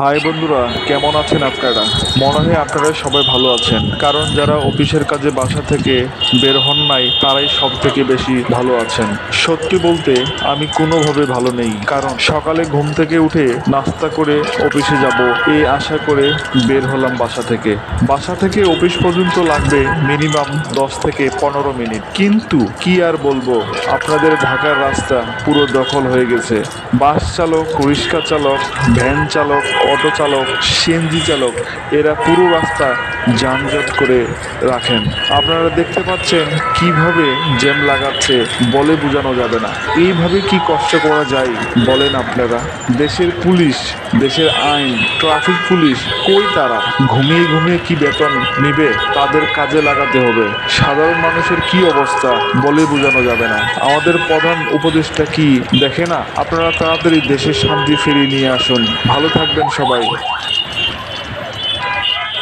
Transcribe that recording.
High বন্ধুরা, কেমন আছেন আপনারা? মনে হয় আপনারা সবাই ভালো আছেন, কারণ যারা অফিসের কাজে বাসা থেকে বের হন নাই তারাই সব থেকে বেশি ভালো আছেন। সত্যি বলতে আমি কোনোভাবে ভালো নেই, কারণ সকালে ঘুম থেকে উঠে নাস্তা করে অফিসে যাব এই আশা করে বের হলাম বাসা থেকে অফিস পর্যন্ত লাগবে মিনিমাম 10 থেকে 15 মিনিট। কিন্তু কি আর বলবো, আপনাদের ঢাকার রাস্তা পুরো দখল হয়ে গেছে। বাস চালক, রিক্সা চালক, ভ্যান চালক, অটো চালক, সিএনজি চালক, এরা পুরো রাস্তা যানজট করে রাখেন। আপনারা দেখতে পাচ্ছেন কিভাবে জ্যাম লাগাচ্ছে, বলে বোঝানো যাবে না। এইভাবে কি কষ্ট করা যায় বলেন আপনারা? দেশের পুলিশ, দেশের আইন, ট্রাফিক পুলিশ কই তারা? ঘুমিয়ে ঘুমিয়ে কি বেতন নিবে? তাদের কাজে লাগাতে হবে। সাধারণ মানুষের কি অবস্থা বলে বোঝানো যাবে না। আমাদের প্রধান উপদেষ্টা কি দেখে না? আপনারা তাড়াতাড়ি দেশের শান্তি ফিরিয়ে নিয়ে আসুন। ভালো থাকবেন সবাই।